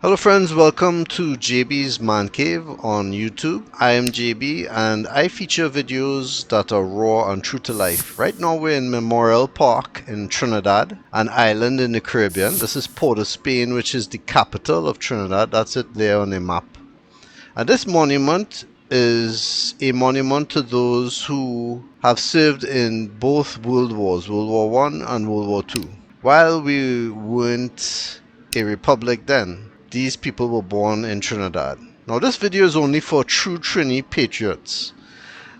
Hello friends, welcome to JB's Man Cave on YouTube. I am JB and I feature videos that are raw and true to life. Right now we're in Memorial Park in Trinidad, an island in the Caribbean. This is Port of Spain, which is the capital of Trinidad. That's it there on the map. And this monument is a monument to those who have served in both World Wars, World War One and World War Two. While we weren't a republic then, these people were born in Trinidad. Now this video is only for True Trini patriots.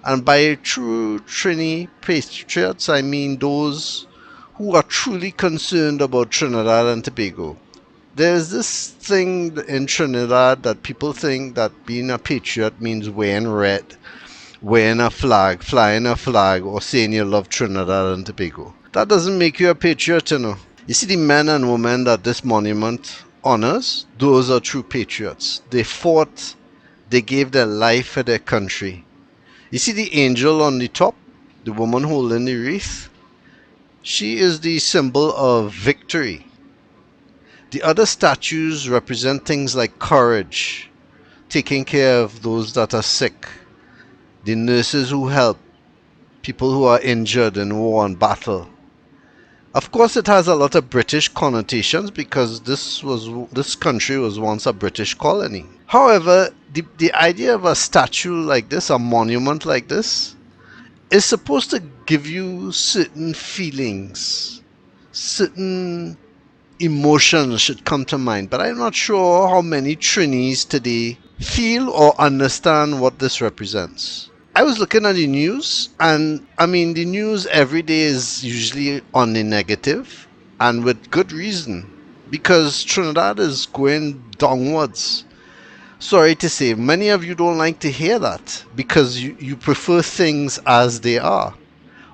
And by True Trini patriots, I mean those who are truly concerned about Trinidad and Tobago. There's this thing in Trinidad that people think that being a patriot means wearing red, wearing a flag, flying a flag, or saying you love Trinidad and Tobago. That doesn't make you a patriot, you know. You see the men and women that this monument honors, those are true patriots. They fought, they gave their life for their country. You see the angel on the top, the woman holding the wreath? She is the symbol of victory. The other statues represent things like courage, taking care of those that are sick, the nurses who help, people who are injured in war and battle. Of course, it has a lot of British connotations because this country was once a British colony. However, the idea of a statue like this, a monument like this, is supposed to give you certain feelings, certain emotions should come to mind. But I'm not sure how many Trinis today feel or understand what this represents. I was looking at the news, and I mean, the news every day is usually on the negative, and with good reason, because Trinidad is going downwards. Sorry to say, many of you don't like to hear that, because you prefer things as they are,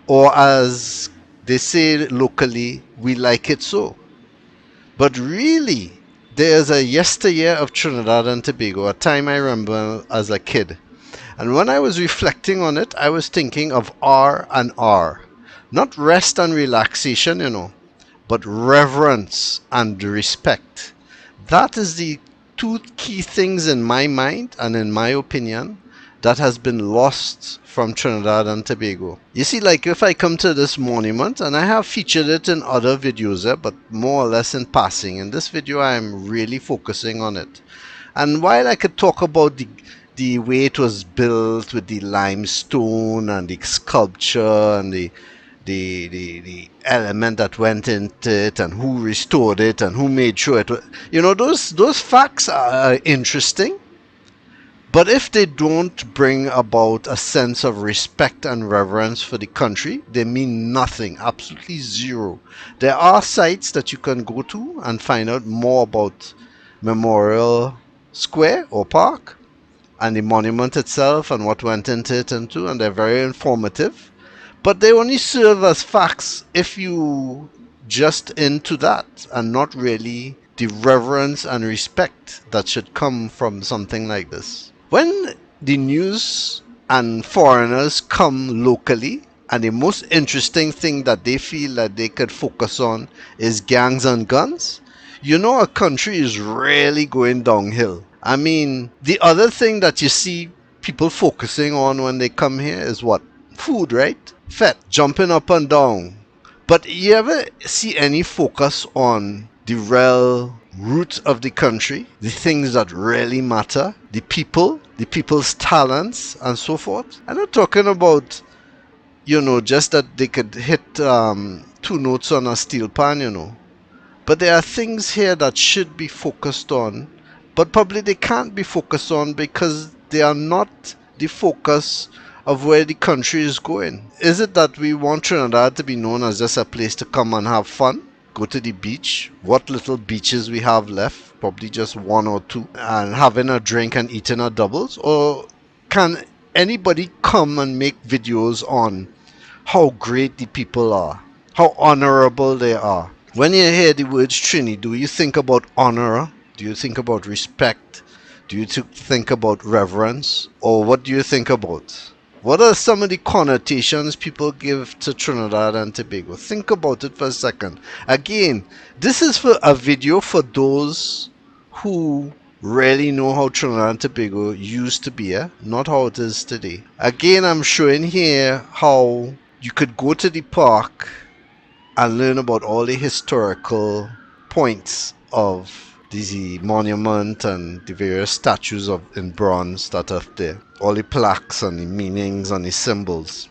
or as they say locally, we like it so. But really, there's a yesteryear of Trinidad and Tobago, a time I remember as a kid. And when I was reflecting on it, I was thinking of R and R. Not rest and relaxation, you know, but reverence and respect. That is the two key things in my mind and in my opinion that has been lost from Trinidad and Tobago. You see, like if I come to this monument, and I have featured it in other videos, but more or less in passing. In this video, I am really focusing on it. And while I could talk about the way it was built with the limestone and the sculpture and the element that went into it and who restored it and who made sure it was, you know, those facts are interesting. But if they don't bring about a sense of respect and reverence for the country, they mean nothing, absolutely zero. There are sites that you can go to and find out more about Memorial Square or Park and the monument itself and what went into it and they're very informative. But they only serve as facts if you just into that and not really the reverence and respect that should come from something like this. When the news and foreigners come locally, and the most interesting thing that they feel that they could focus on is gangs and guns, you know a country is really going downhill. I mean, the other thing that you see people focusing on when they come here is what? Food, right? Fat, jumping up and down. But you ever see any focus on the real root of the country, the things that really matter, the people, the people's talents, and so forth? I'm not talking about, you know, just that they could hit two notes on a steel pan, you know. But there are things here that should be focused on, but probably they can't be focused on because they are not the focus of where the country is going. Is it that we want Trinidad to be known as just a place to come and have fun? Go to the beach, what little beaches we have left, probably just one or two, and having a drink and eating our doubles? Or can anybody come and make videos on how great the people are, how honorable they are? When you hear the words Trini, do you think about honor? Do you think about respect? Do you think about reverence? Or what do you think about? What are some of the connotations people give to Trinidad and Tobago? Think about it for a second. Again, this is for a video for those who really know how Trinidad and Tobago used to be, not how it is today. Again, I'm showing here how you could go to the park and learn about all the historical points of the monument and the various statues in bronze that are there. All the plaques and the meanings and the symbols.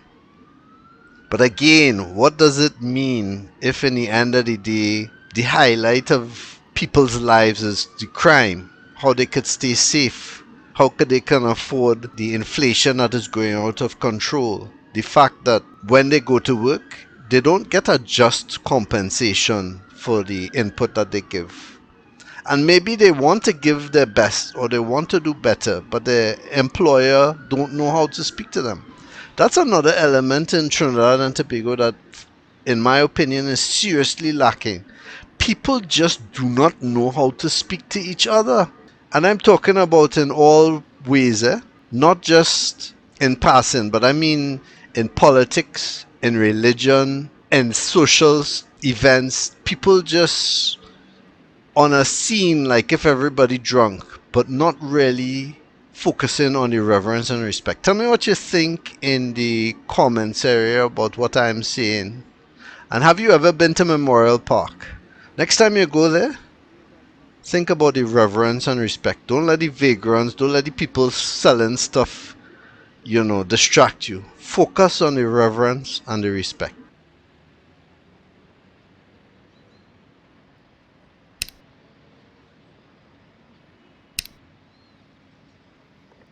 But again, what does it mean if in the end of the day, the highlight of people's lives is the crime? How they could stay safe? How could they can afford the inflation that is going out of control? The fact that when they go to work, they don't get a just compensation for the input that they give. And maybe they want to give their best or they want to do better, but their employer don't know how to speak to them. That's another element in Trinidad and Tobago that, in my opinion, is seriously lacking. People just do not know how to speak to each other. And I'm talking about in all ways, not just in passing, but I mean in politics, in religion, in social events. People just on a scene like if everybody drunk, but not really focusing on the reverence and respect. Tell me what you think in the comments area about what I'm saying. And have you ever been to Memorial Park? Next time you go there, think about the reverence and respect. Don't let the vagrants, don't let the people selling stuff, distract you. Focus on the reverence and the respect.